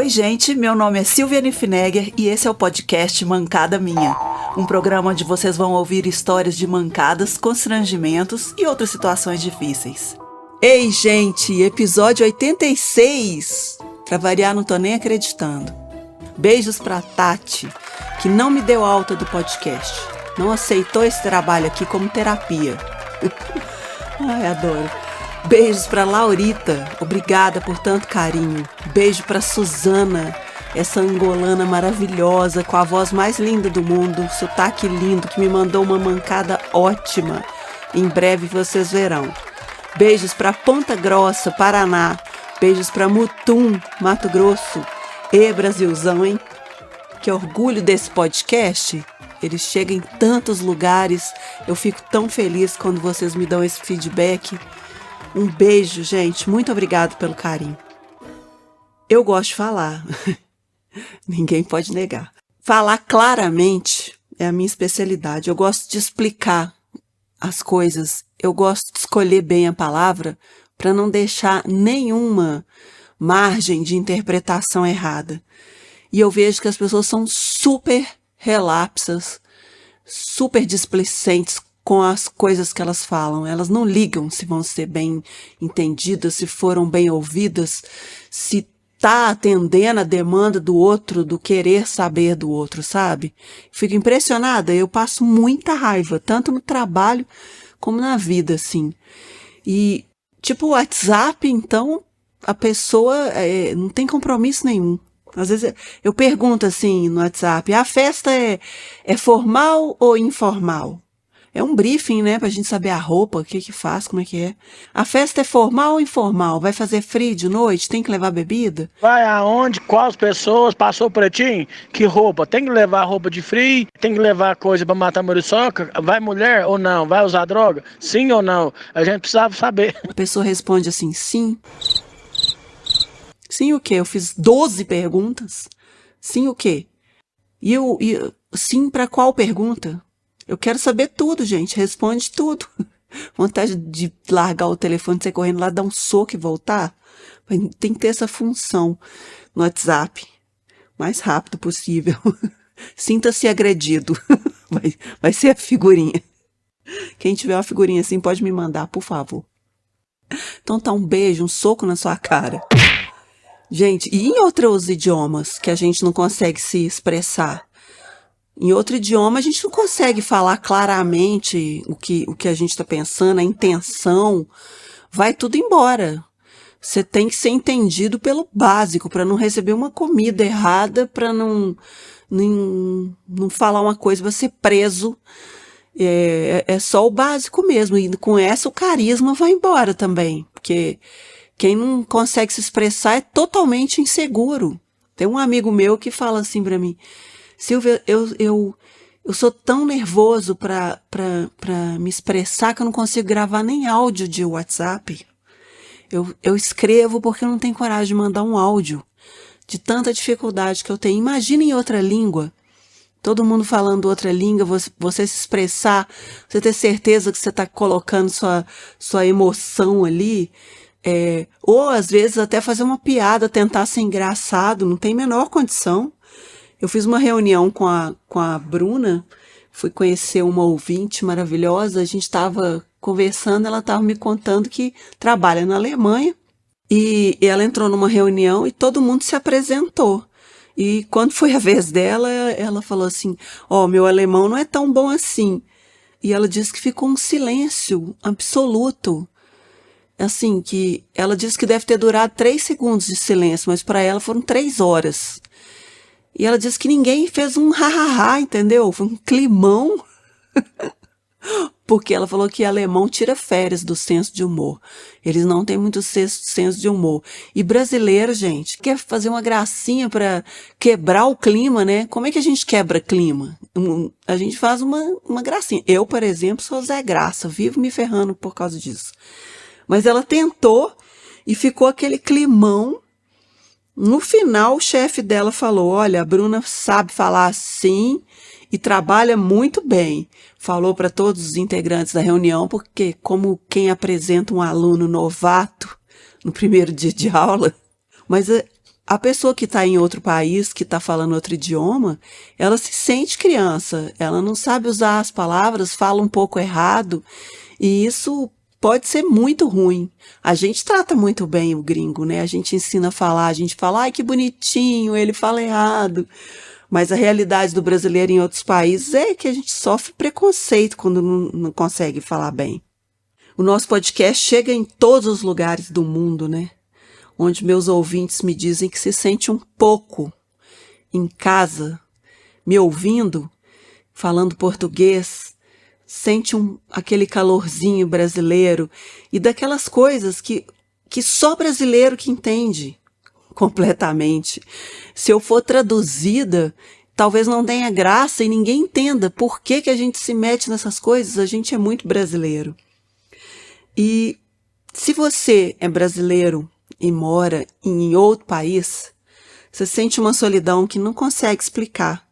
Oi, gente, meu nome é Silviane Finegger e esse é o podcast Mancada Minha, um programa onde vocês vão ouvir histórias de mancadas, constrangimentos e outras situações difíceis. Ei, gente, episódio 86! Pra variar, não tô nem acreditando. Beijos pra Tati, que não me deu alta do podcast, não aceitou esse trabalho aqui como terapia. Ai, adoro. Beijos pra Laurita, obrigada por tanto carinho. Beijo pra Suzana, essa angolana maravilhosa, com a voz mais linda do mundo, sotaque lindo, que me mandou uma mancada ótima. Em breve vocês verão. Beijos pra Ponta Grossa, Paraná. Beijos pra Mutum, Mato Grosso. E Brasilzão, hein? Que orgulho desse podcast. Ele chega em tantos lugares. Eu fico tão feliz quando vocês me dão esse feedback. Um beijo, gente. Muito obrigado pelo carinho. Eu gosto de falar. Ninguém pode negar. Falar claramente é a minha especialidade. Eu gosto de explicar as coisas. Eu gosto de escolher bem a palavra para não deixar nenhuma margem de interpretação errada. E eu vejo que as pessoas são super relapsas, super displicentes com as coisas que elas falam. Elas não ligam se vão ser bem entendidas, se foram bem ouvidas, se tá atendendo a demanda do outro, do querer saber do outro, sabe? Fico impressionada, eu passo muita raiva, tanto no trabalho como na vida, assim. E, tipo, o WhatsApp, então, a pessoa não tem compromisso nenhum. Às vezes eu pergunto assim no WhatsApp, a festa é formal ou informal? É um briefing, né, pra gente saber a roupa, o que faz, como é que é. A festa é formal ou informal? Vai fazer frio de noite? Tem que levar bebida? Vai aonde? Quais pessoas? Passou pretinho? Que roupa? Tem que levar roupa de frio? Tem que levar coisa pra matar muriçoca? Vai mulher ou não? Vai usar droga? Sim ou não? A gente precisava saber. A pessoa responde assim, sim. Sim o quê? Eu fiz 12 perguntas. Sim o quê? E sim pra qual pergunta? Eu quero saber tudo, gente. Responde tudo. Vontade de largar o telefone, sair correndo lá, dar um soco e voltar. Tem que ter essa função no WhatsApp. Mais rápido possível. Sinta-se agredido. Vai ser a figurinha. Quem tiver uma figurinha assim pode me mandar, por favor. Então tá, um beijo, um soco na sua cara. Gente, e em outros idiomas que a gente não consegue se expressar? Em outro idioma, a gente não consegue falar claramente o que a gente está pensando, a intenção. Vai tudo embora. Você tem que ser entendido pelo básico, para não receber uma comida errada, para não falar uma coisa, vai ser preso. É só o básico mesmo. E com essa, o carisma vai embora também. Porque quem não consegue se expressar é totalmente inseguro. Tem um amigo meu que fala assim para mim, Silvia, eu sou tão nervoso para me expressar que eu não consigo gravar nem áudio de WhatsApp. Eu escrevo porque eu não tenho coragem de mandar um áudio, de tanta dificuldade que eu tenho. Imagina em outra língua, todo mundo falando outra língua, você se expressar, você ter certeza que você está colocando sua emoção ali, ou às vezes até fazer uma piada, tentar ser engraçado, não tem menor condição. Eu fiz uma reunião com a Bruna, fui conhecer uma ouvinte maravilhosa, a gente estava conversando, ela estava me contando que trabalha na Alemanha, e ela entrou numa reunião e todo mundo se apresentou. E quando foi a vez dela, ela falou assim, meu alemão não é tão bom assim. E ela disse que ficou um silêncio absoluto. Assim, que ela disse que deve ter durado 3 segundos de silêncio, mas para ela foram 3 horas. E ela disse que ninguém fez um ha-ha-ha, entendeu? Foi um climão. Porque ela falou que alemão tira férias do senso de humor. Eles não têm muito senso de humor. E brasileiro, gente, quer fazer uma gracinha para quebrar o clima, né? Como é que a gente quebra clima? A gente faz uma gracinha. Eu, por exemplo, sou Zé Graça, vivo me ferrando por causa disso. Mas ela tentou e ficou aquele climão. No final, o chefe dela falou, olha, a Bruna sabe falar assim e trabalha muito bem. Falou para todos os integrantes da reunião, porque como quem apresenta um aluno novato no primeiro dia de aula, mas A pessoa que está em outro país, que está falando outro idioma, ela se sente criança, ela não sabe usar as palavras, fala um pouco errado, e isso pode ser muito ruim. A gente trata muito bem o gringo, né? A gente ensina a falar, a gente fala, ai, que bonitinho, ele fala errado. Mas a realidade do brasileiro em outros países é que a gente sofre preconceito quando não consegue falar bem. O nosso podcast chega em todos os lugares do mundo, né? Onde meus ouvintes me dizem que se sente um pouco em casa, me ouvindo, falando português, sente aquele calorzinho brasileiro e daquelas coisas que só brasileiro que entende completamente. Se eu for traduzida, talvez não tenha graça e ninguém entenda por que a gente se mete nessas coisas, a gente é muito brasileiro. E se você é brasileiro e mora em outro país, você sente uma solidão que não consegue explicar.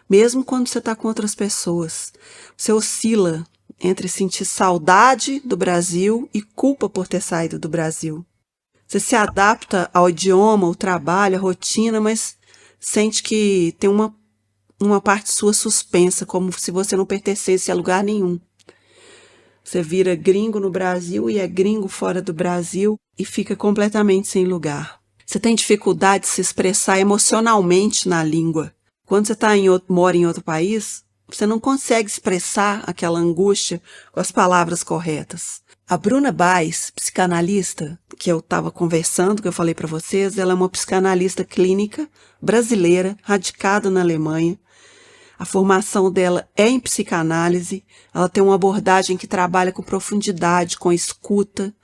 Mesmo quando você está com outras pessoas, você oscila entre sentir saudade do Brasil e culpa por ter saído do Brasil. Você se adapta ao idioma, ao trabalho, à rotina, mas sente que tem uma parte sua suspensa, como se você não pertencesse a lugar nenhum. Você vira gringo no Brasil e é gringo fora do Brasil e fica completamente sem lugar. Você tem dificuldade de se expressar emocionalmente na língua. Quando você mora em outro país, você não consegue expressar aquela angústia com as palavras corretas. A Bruna Baes, psicanalista, que eu estava conversando, que eu falei para vocês, ela é uma psicanalista clínica brasileira, radicada na Alemanha. A formação dela é em psicanálise, ela tem uma abordagem que trabalha com profundidade, com escuta,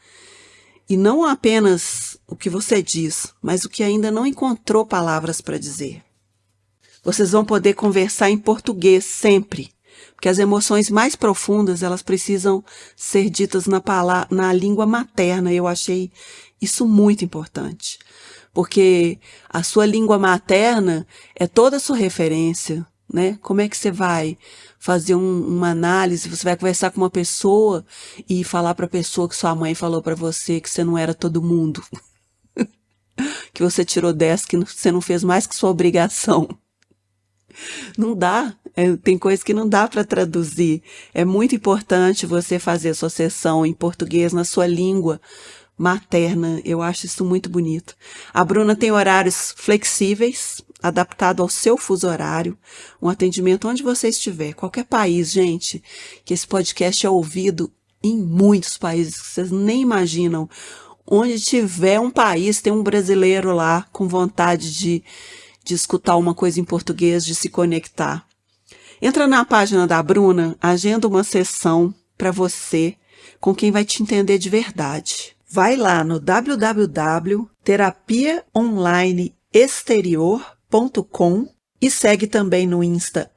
e não apenas o que você diz, mas o que ainda não encontrou palavras para dizer. Vocês vão poder conversar em português sempre, porque as emoções mais profundas, elas precisam ser ditas na língua materna. Eu achei isso muito importante, porque a sua língua materna é toda a sua referência, né? Como é que você vai fazer uma análise? Você vai conversar com uma pessoa e falar para a pessoa que sua mãe falou para você que você não era todo mundo, que você tirou 10, que você não fez mais que sua obrigação. Não dá, tem coisas que não dá para traduzir. É muito importante você fazer a sua sessão em português na sua língua materna. Eu acho isso muito bonito. A Bruna tem horários flexíveis, adaptado ao seu fuso horário, um atendimento onde você estiver, qualquer país, gente, que esse podcast é ouvido em muitos países que vocês nem imaginam. Onde tiver um país, tem um brasileiro lá com vontade de escutar uma coisa em português, de se conectar. Entra na página da Bruna, agenda uma sessão para você com quem vai te entender de verdade. Vai lá no www.terapiaonlineexterior.com e segue também no Insta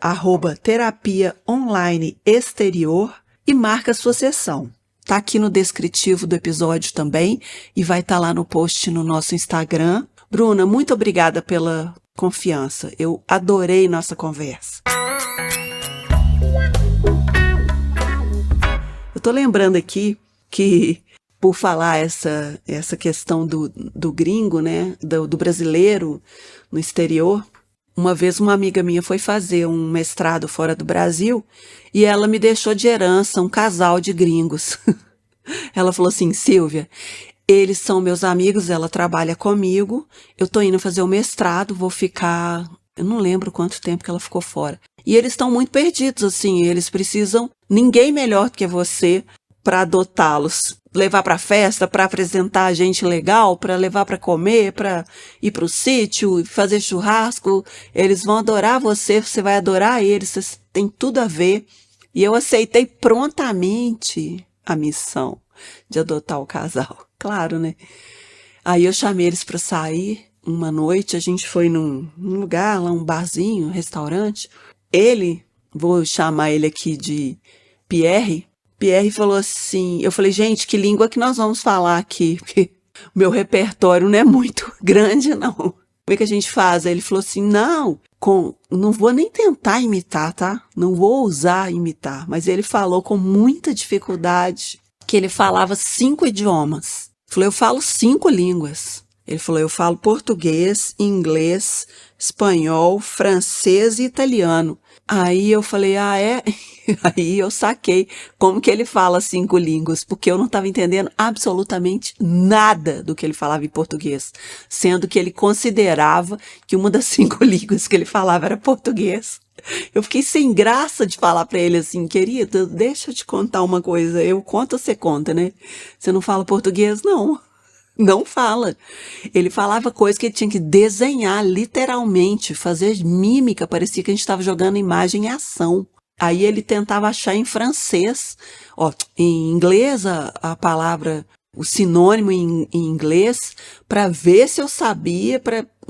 @terapiaonlineexterior e marca sua sessão. Tá aqui no descritivo do episódio também e vai estar lá no post no nosso Instagram. Bruna, muito obrigada pela confiança. Eu adorei nossa conversa. Eu tô lembrando aqui que, por falar essa questão do gringo, né, do brasileiro no exterior, uma vez uma amiga minha foi fazer um mestrado fora do Brasil e ela me deixou de herança um casal de gringos. Ela falou assim, Silvia, eles são meus amigos, ela trabalha comigo, eu tô indo fazer o mestrado, vou ficar, eu não lembro quanto tempo que ela ficou fora. E eles estão muito perdidos, assim, eles precisam, ninguém melhor do que você para adotá-los. Levar para festa, para apresentar gente legal, para levar para comer, para ir para o sítio, fazer churrasco. Eles vão adorar você, você vai adorar eles, vocês têm tudo a ver. E eu aceitei prontamente a missão de adotar o casal. Claro, né? Aí eu chamei eles para sair uma noite, a gente foi num lugar lá, um barzinho, um restaurante. Ele, vou chamar ele aqui de Pierre falou assim, eu falei, gente, que língua que nós vamos falar aqui? Porque o meu repertório não é muito grande, não. Como é que a gente faz? Aí ele falou assim, não vou nem tentar imitar, tá? Não vou ousar imitar. Mas ele falou com muita dificuldade que ele falava 5 idiomas. Eu falei, eu falo 5 línguas. Ele falou, eu falo português, inglês, espanhol, francês e italiano. Aí eu falei, ah, é? Aí eu saquei como que ele fala 5 línguas, porque eu não estava entendendo absolutamente nada do que ele falava em português, sendo que ele considerava que uma das 5 línguas que ele falava era português. Eu fiquei sem graça de falar para ele assim, querido, deixa eu te contar uma coisa, eu conto, você conta, né? Você não fala português? Não. Não fala. Ele falava coisas que ele tinha que desenhar, literalmente, fazer mímica, parecia que a gente estava jogando imagem em ação. Aí ele tentava achar em francês, ó, em inglês a palavra, o sinônimo em inglês, para ver se eu sabia,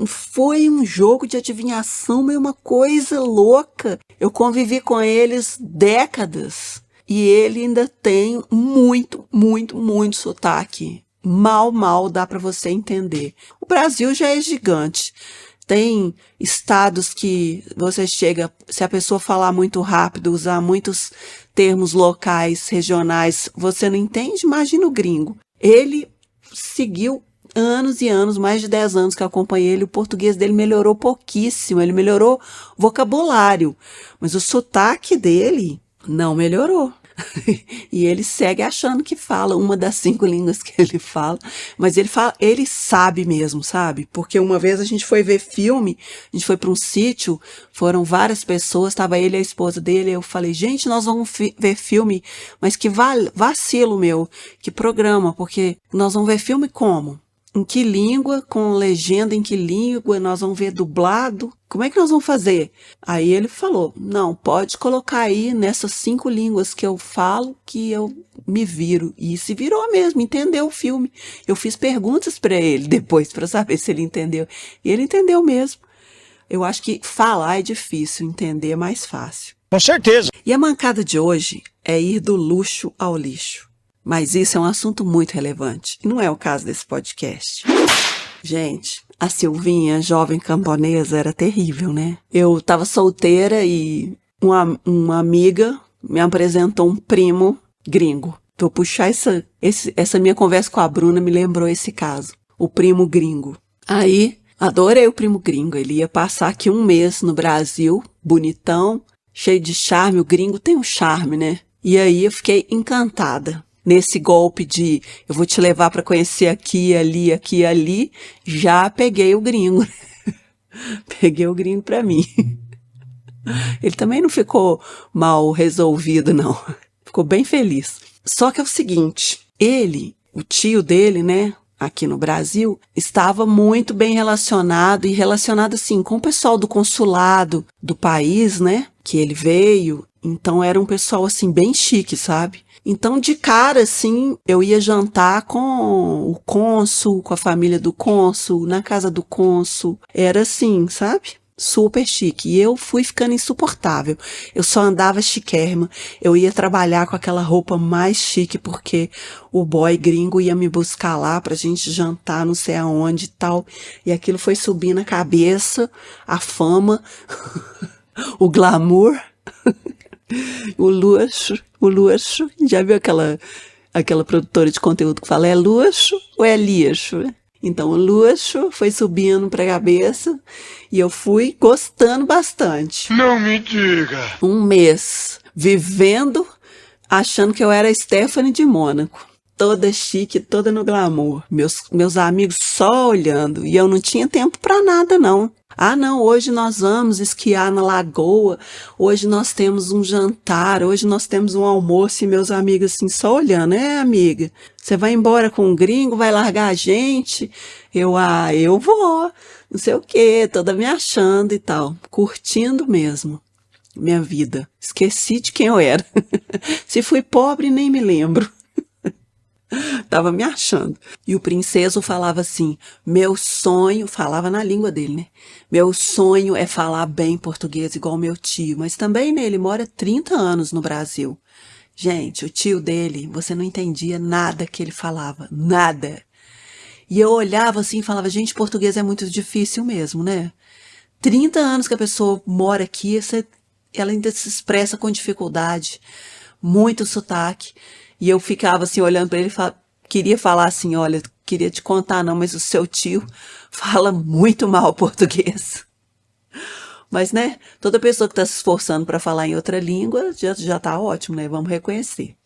foi um jogo de adivinhação, meio uma coisa louca. Eu convivi com eles décadas e ele ainda tem muito sotaque. Mal dá para você entender. O Brasil já é gigante. Tem estados que você chega, se a pessoa falar muito rápido, usar muitos termos locais, regionais, você não entende? Imagina o gringo. Ele seguiu anos e anos, mais de 10 anos que eu acompanhei ele, o português dele melhorou pouquíssimo, ele melhorou vocabulário, mas o sotaque dele não melhorou. E ele segue achando que fala uma das 5 línguas que ele fala, mas ele sabe mesmo, sabe? Porque uma vez a gente foi ver filme, a gente foi para um sítio, foram várias pessoas, estava ele e a esposa dele, eu falei, gente, nós vamos ver filme, mas que vacilo meu, que programa, porque nós vamos ver filme como? Em que língua, com legenda em que língua, nós vamos ver dublado? Como é que nós vamos fazer? Aí ele falou, não, pode colocar aí nessas 5 línguas que eu falo que eu me viro. E se virou mesmo, entendeu o filme. Eu fiz perguntas para ele depois para saber se ele entendeu. E ele entendeu mesmo. Eu acho que falar é difícil, entender é mais fácil. Com certeza. E a mancada de hoje é ir do luxo ao lixo. Mas isso é um assunto muito relevante, e não é o caso desse podcast. Gente, a Silvinha, jovem camponesa, era terrível, né? Eu estava solteira e uma amiga me apresentou um primo gringo. Vou puxar essa minha conversa com a Bruna, me lembrou esse caso. O primo gringo. Aí, adorei o primo gringo. Ele ia passar aqui 1 mês no Brasil, bonitão, cheio de charme. O gringo tem um charme, né? E aí eu fiquei encantada. Nesse golpe de eu vou te levar para conhecer aqui, ali, já peguei o gringo. Peguei o gringo para mim. Ele também não ficou mal resolvido, não. Ficou bem feliz. Só que é o seguinte, o tio dele, né, aqui no Brasil, estava muito bem relacionado assim com o pessoal do consulado do país, né, que ele veio. Então era um pessoal assim bem chique, sabe? Então, de cara, assim, eu ia jantar com o cônsul, com a família do cônsul, na casa do cônsul. Era assim, sabe? Super chique. E eu fui ficando insuportável. Eu só andava chiquérrima. Eu ia trabalhar com aquela roupa mais chique, porque o boy gringo ia me buscar lá pra gente jantar não sei aonde e tal. E aquilo foi subindo a cabeça, a fama, o glamour. O luxo, já viu aquela produtora de conteúdo que fala é luxo ou é lixo? Então o luxo foi subindo pra cabeça e eu fui gostando bastante. Não me diga. 1 mês vivendo, achando que eu era a Stephanie de Mônaco. Toda chique, toda no glamour. Meus amigos só olhando. E eu não tinha tempo pra nada, não. Ah, não, hoje nós vamos esquiar na lagoa, hoje nós temos um jantar, hoje nós temos um almoço, e meus amigos assim, só olhando, amiga, você vai embora com um gringo, vai largar a gente? Eu vou, não sei o quê, toda me achando e tal, curtindo mesmo minha vida. Esqueci de quem eu era. Se fui pobre, nem me lembro. Tava me achando. E o princeso falava assim, meu sonho, falava na língua dele, né? Meu sonho é falar bem português igual meu tio. Mas também, né, ele mora 30 anos no Brasil. Gente, o tio dele, você não entendia nada que ele falava. Nada. E eu olhava assim e falava, gente, português é muito difícil mesmo, né? 30 anos que a pessoa mora aqui, ela ainda se expressa com dificuldade. Muito sotaque. E eu ficava assim, olhando para ele, queria falar assim, olha, queria te contar não, mas o seu tio fala muito mal português. Mas, né, toda pessoa que tá se esforçando para falar em outra língua já tá ótimo, né? Vamos reconhecer.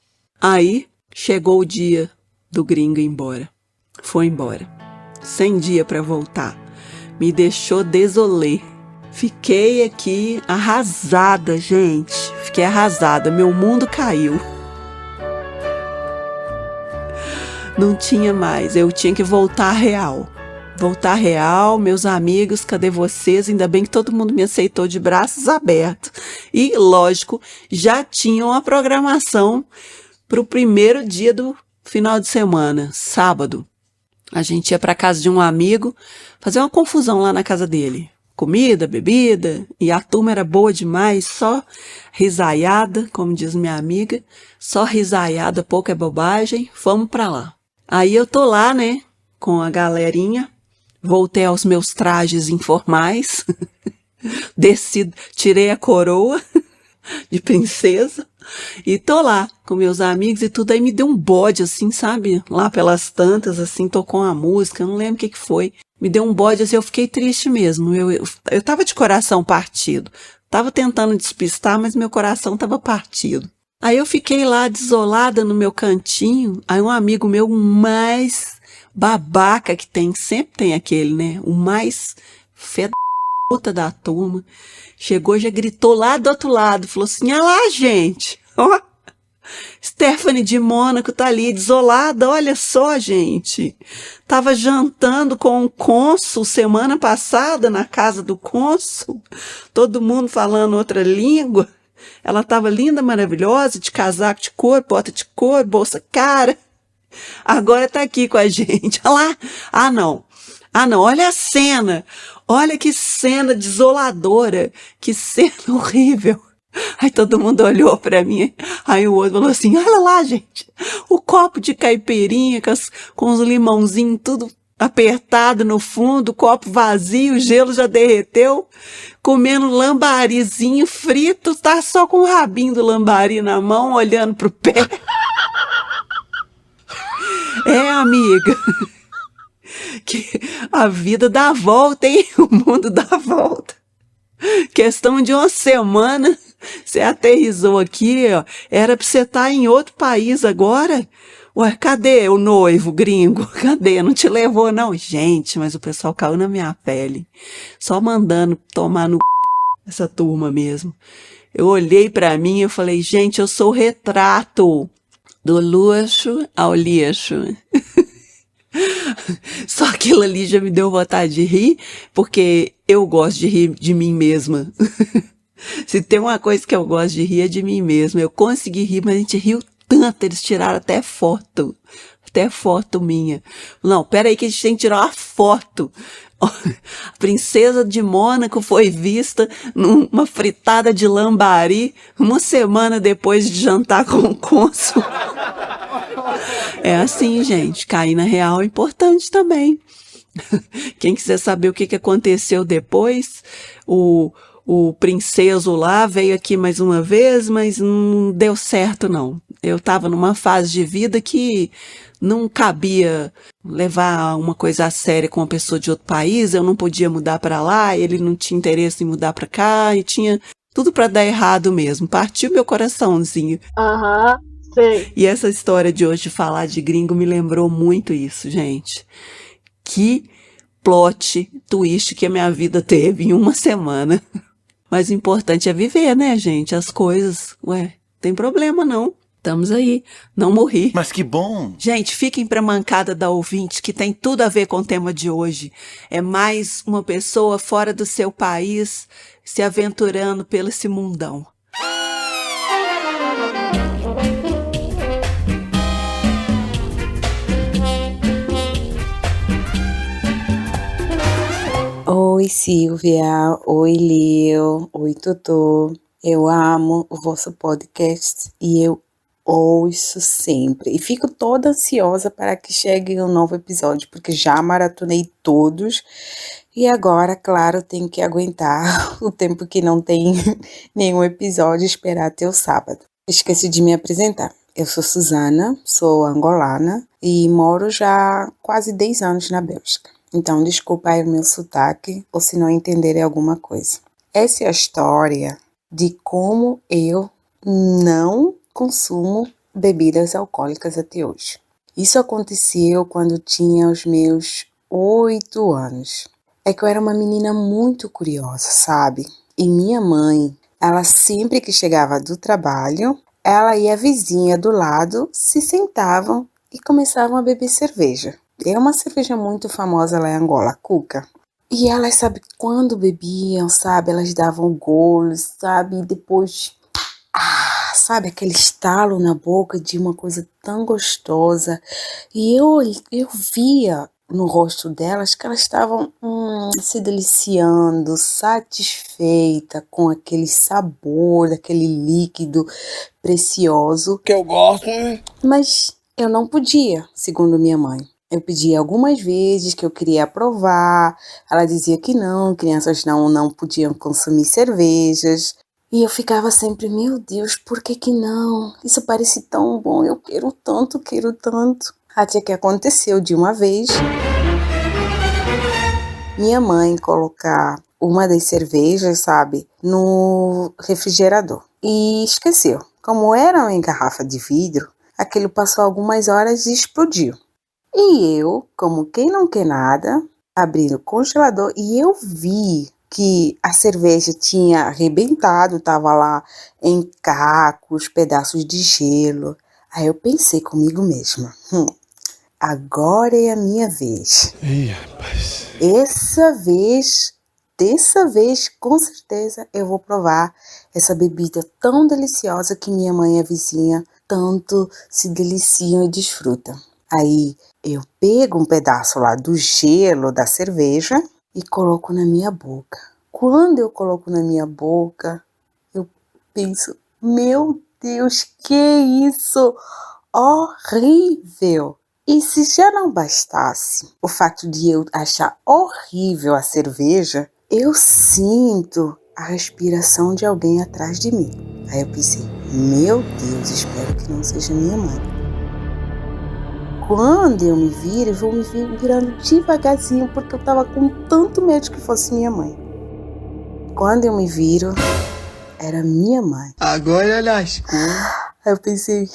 Aí, chegou o dia do gringo ir embora. Foi embora. Sem dia para voltar. Me deixou desolé. Fiquei aqui arrasada, gente. Fiquei arrasada. Meu mundo caiu. Não tinha mais. Eu tinha que voltar real. Voltar real, meus amigos, cadê vocês? Ainda bem que todo mundo me aceitou de braços abertos. E, lógico, já tinham a programação para o primeiro dia do final de semana, sábado. A gente ia para casa de um amigo, fazer uma confusão lá na casa dele. Comida, bebida, e a turma era boa demais, só risaiada, como diz minha amiga, só risaiada, pouca bobagem, vamos para lá. Aí eu tô lá, né, com a galerinha, voltei aos meus trajes informais, desci, tirei a coroa de princesa e tô lá com meus amigos e tudo. Aí me deu um bode assim, sabe? Lá pelas tantas, assim, tocou uma música, não lembro o que foi. Me deu um bode assim, eu fiquei triste mesmo. Eu tava de coração partido. Tava tentando despistar, mas meu coração tava partido. Aí eu fiquei lá desolada no meu cantinho. Aí um amigo meu, mais babaca que tem, sempre tem aquele, né? O mais fé da puta da turma. Chegou, já gritou lá do outro lado, falou assim, ah lá, gente, ó, Stephanie de Mônaco tá ali, desolada, olha só, gente. Tava jantando com o cônsul semana passada na casa do cônsul, todo mundo falando outra língua. Ela tava linda, maravilhosa, de casaco de cor, bota de cor, bolsa cara. Agora tá aqui com a gente. Olha lá. Ah, não, olha a cena. Olha que cena desoladora. Que cena horrível. Aí todo mundo olhou pra mim. Aí o outro falou assim, olha lá, gente. O copo de caipirinha com os limãozinhos tudo apertado no fundo, o copo vazio, o gelo já derreteu. Comendo lambarizinho frito, tá só com o rabinho do lambari na mão, olhando pro pé. É, amiga, que a vida dá a volta, hein? O mundo dá a volta. Questão de uma semana, você aterrissou aqui, ó. Era pra você estar em outro país agora. Ué, cadê o noivo gringo? Cadê? Não te levou, não? Gente, mas o pessoal caiu na minha pele. Só mandando tomar no essa turma mesmo. Eu olhei pra mim e eu falei, gente, eu sou o retrato do luxo ao lixo. Só aquilo ali já me deu vontade de rir, porque eu gosto de rir de mim mesma. Se tem uma coisa que eu gosto de rir é de mim mesma. Eu consegui rir, mas a gente riu tanto, eles tiraram até foto minha. Não, peraí que a gente tem que tirar uma foto. A princesa de Mônaco foi vista numa fritada de lambari uma semana depois de jantar com o cônsul. É assim, gente, cair na real é importante também. Quem quiser saber o que aconteceu depois, o princeso lá veio aqui mais uma vez, mas não deu certo não. Eu estava numa fase de vida que não cabia levar uma coisa a sério com uma pessoa de outro país, eu não podia mudar para lá, ele não tinha interesse em mudar para cá, e tinha tudo para dar errado mesmo. Partiu meu coraçãozinho. Aham, sei. E essa história de hoje de falar de gringo me lembrou muito isso, gente. Que plot twist que a minha vida teve em uma semana. Mas o importante é viver, né, gente? As coisas, tem problema não. Estamos aí, não morri. Mas que bom! Gente, fiquem pra mancada da ouvinte, que tem tudo a ver com o tema de hoje. É mais uma pessoa fora do seu país, se aventurando pelo esse mundão. Oi, Silvia. Oi, Leo. Oi, Totô. Eu amo o vosso podcast e eu ouço sempre. E fico toda ansiosa para que chegue um novo episódio, porque já maratonei todos. E agora, claro, tenho que aguentar o tempo que não tem nenhum episódio e esperar até o sábado. Esqueci de me apresentar. Eu sou Susana, sou angolana e moro já há quase 10 anos na Bélgica. Então, desculpa aí o meu sotaque ou se não entenderem alguma coisa. Essa é a história de como eu não consumo bebidas alcoólicas até hoje. Isso aconteceu quando tinha os meus 8 anos. É que eu era uma menina muito curiosa, sabe? E minha mãe, ela sempre que chegava do trabalho, ela e a vizinha do lado se sentavam e começavam a beber cerveja. É uma cerveja muito famosa lá em Angola, Cuca. E elas, sabe, quando bebiam, sabe, elas davam golos, sabe, e depois, sabe, aquele estalo na boca de uma coisa tão gostosa. E eu via no rosto delas que elas estavam se deliciando, satisfeita com aquele sabor, daquele líquido precioso. Que eu gosto, né? Mas eu não podia, segundo minha mãe. Eu pedi algumas vezes que eu queria provar. Ela dizia que não, crianças não podiam consumir cervejas. E eu ficava sempre, meu Deus, por que não? Isso parece tão bom, eu quero tanto, quero tanto. Até que aconteceu de uma vez, minha mãe colocar uma das cervejas, sabe, no refrigerador. E esqueceu. Como era em garrafa de vidro, aquilo passou algumas horas e explodiu. E eu, como quem não quer nada, abri o congelador e eu vi que a cerveja tinha arrebentado, estava lá em cacos, pedaços de gelo. Aí eu pensei comigo mesma, agora é a minha vez. Ih, rapaz. Dessa vez, com certeza, eu vou provar essa bebida tão deliciosa que minha mãe e a vizinha tanto se deliciam e desfrutam. Aí eu pego um pedaço lá do gelo da cerveja e coloco na minha boca. Quando eu coloco na minha boca, eu penso, meu Deus, que isso? Horrível! E se já não bastasse o fato de eu achar horrível a cerveja, eu sinto a respiração de alguém atrás de mim. Aí eu pensei, meu Deus, espero que não seja minha mãe. Quando eu me viro, eu vou me virando devagarzinho, porque eu estava com tanto medo que fosse minha mãe. Quando eu me viro, era minha mãe. Agora lascou. Aí eu pensei,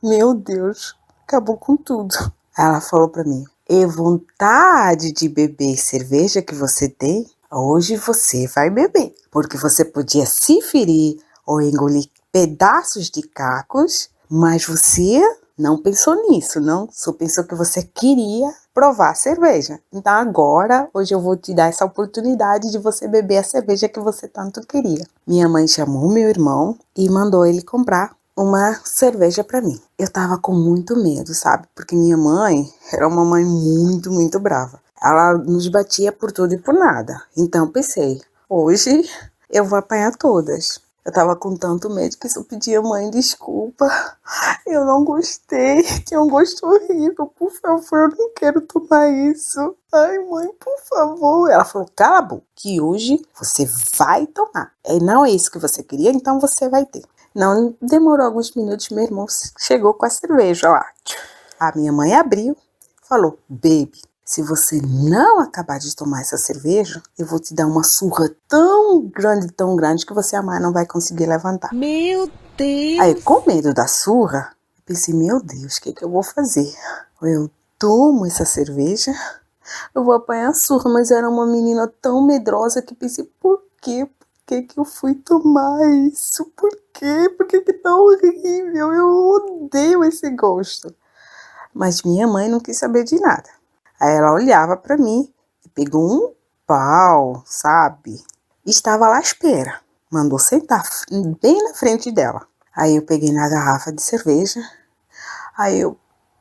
meu Deus, acabou com tudo. Aí ela falou pra mim, é vontade de beber cerveja que você tem? Hoje você vai beber, porque você podia se ferir ou engolir pedaços de cacos, mas você não pensou nisso, não? Só pensou que você queria provar a cerveja. Então agora, hoje eu vou te dar essa oportunidade de você beber a cerveja que você tanto queria. Minha mãe chamou meu irmão e mandou ele comprar uma cerveja pra mim. Eu tava com muito medo, sabe? Porque minha mãe era uma mãe muito, muito brava. Ela nos batia por tudo e por nada. Então pensei, hoje eu vou apanhar todas. Eu tava com tanto medo que só pedia, mãe, desculpa. Eu não gostei. Tinha um gosto horrível. Por favor, eu não quero tomar isso. Ai, mãe, por favor. Ela falou, cala a boca, que hoje você vai tomar. E não é isso que você queria, então você vai ter. Não demorou alguns minutos, meu irmão chegou com a cerveja lá. A minha mãe abriu, falou, baby, se você não acabar de tomar essa cerveja, eu vou te dar uma surra tão grande, que você amanhã não vai conseguir levantar. Meu Deus! Aí, com medo da surra, eu pensei, meu Deus, o que eu vou fazer? Eu tomo essa cerveja, eu vou apanhar surra, mas eu era uma menina tão medrosa que pensei, por quê? Por que eu fui tomar isso? Por quê? Por que tá horrível? Eu odeio esse gosto. Mas minha mãe não quis saber de nada. Aí ela olhava pra mim e pegou um pau, sabe? E estava lá à espera. Mandou sentar bem na frente dela. Aí eu peguei na garrafa de cerveja. Aí eu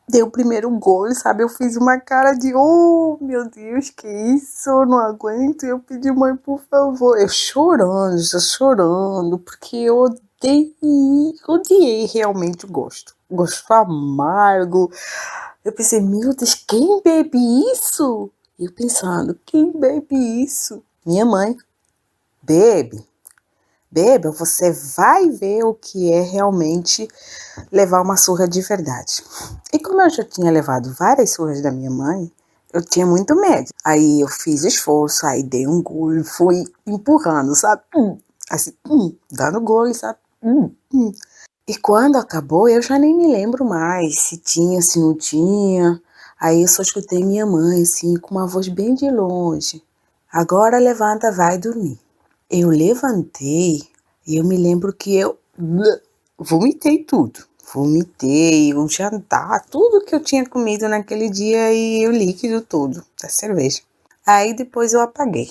dei o primeiro gole, sabe? Eu fiz uma cara de, oh, meu Deus, que isso? Eu não aguento. E eu pedi, mãe, por favor. Eu chorando, porque eu odiei realmente o gosto. Gosto amargo. Eu pensei, meu Deus, quem bebe isso? E eu pensando, quem bebe isso? Minha mãe, bebe. beba, você vai ver o que é realmente levar uma surra de verdade. E como eu já tinha levado várias surras da minha mãe, eu tinha muito medo. Aí eu fiz esforço, aí dei um gole, fui empurrando, sabe? Assim, dando gole, sabe? E quando acabou, eu já nem me lembro mais se tinha, se não tinha. Aí eu só escutei minha mãe, assim, com uma voz bem de longe. Agora levanta, vai dormir. Eu levantei e eu me lembro que eu vomitei tudo. Vomitei o jantar, tudo que eu tinha comido naquele dia e o líquido todo da cerveja. Aí depois eu apaguei.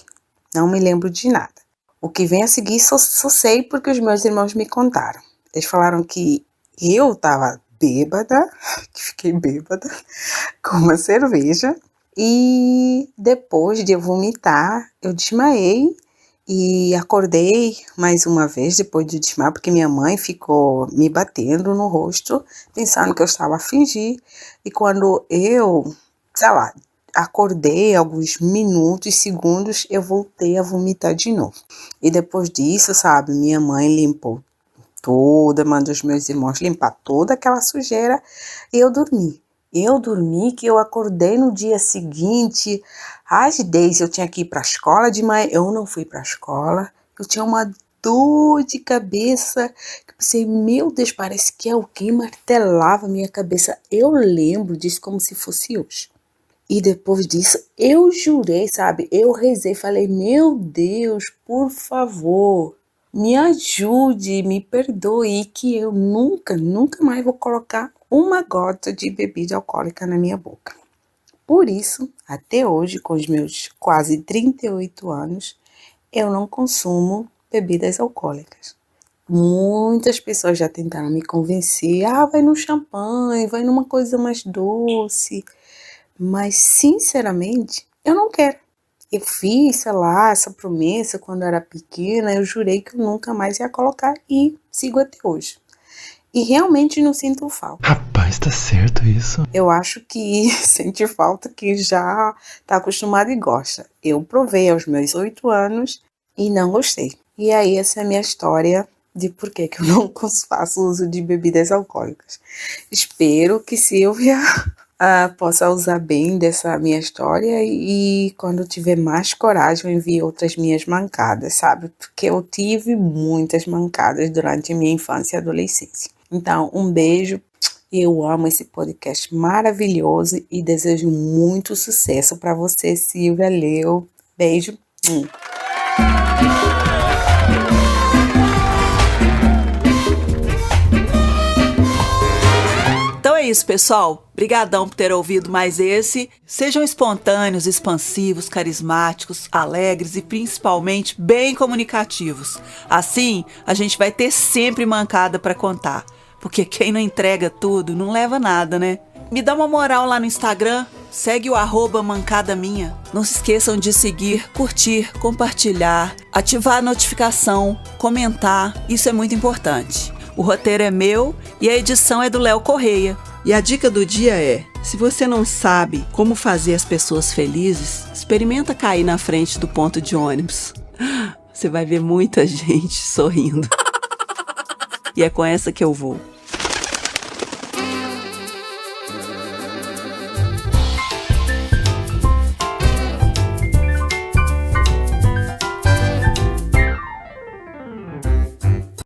Não me lembro de nada. O que vem a seguir só sei porque os meus irmãos me contaram. Eles falaram que eu tava bêbada, que fiquei bêbada, com uma cerveja. E depois de eu vomitar, eu desmaiei e acordei mais uma vez depois de desmaiar, porque minha mãe ficou me batendo no rosto, pensando que eu estava a fingir. E quando eu, acordei alguns minutos, segundos, eu voltei a vomitar de novo. E depois disso, minha mãe limpou mandou os meus irmãos limpar toda aquela sujeira e eu dormi. Que eu acordei no dia seguinte, às 10 eu tinha que ir para a escola de manhã, eu não fui para a escola, eu tinha uma dor de cabeça, que eu pensei, meu Deus, parece que alguém martelava a minha cabeça, eu lembro disso como se fosse hoje. E depois disso, eu jurei, eu rezei, falei, meu Deus, por favor, me ajude, me perdoe, que eu nunca mais vou colocar uma gota de bebida alcoólica na minha boca. Por isso, até hoje, com os meus quase 38 anos, eu não consumo bebidas alcoólicas. Muitas pessoas já tentaram me convencer, vai no champanhe, vai numa coisa mais doce, mas sinceramente, eu não quero. Eu fiz, essa promessa quando eu era pequena, eu jurei que eu nunca mais ia colocar e sigo até hoje. E realmente não sinto falta. Rapaz, tá certo isso? Eu acho que sente falta quem já tá acostumado e gosta. Eu provei aos meus 8 anos e não gostei. E aí essa é a minha história de por que eu não faço uso de bebidas alcoólicas. Espero que Silvia possa usar bem dessa minha história e quando tiver mais coragem eu envio outras minhas mancadas, Porque eu tive muitas mancadas durante a minha infância e adolescência. Então, um beijo, eu amo esse podcast maravilhoso e desejo muito sucesso para você, Silvia Leu. Beijo. Então é isso, pessoal. Brigadão por ter ouvido mais esse. Sejam espontâneos, expansivos, carismáticos, alegres e principalmente bem comunicativos. Assim, a gente vai ter sempre mancada para contar. Porque quem não entrega tudo não leva nada, né? Me dá uma moral lá no Instagram. Segue o @mancadaminha. Não se esqueçam de seguir, curtir, compartilhar, ativar a notificação, comentar. Isso é muito importante. O roteiro é meu e a edição é do Léo Correia. E a dica do dia é, se você não sabe como fazer as pessoas felizes, experimenta cair na frente do ponto de ônibus. Você vai ver muita gente sorrindo. E é com essa que eu vou.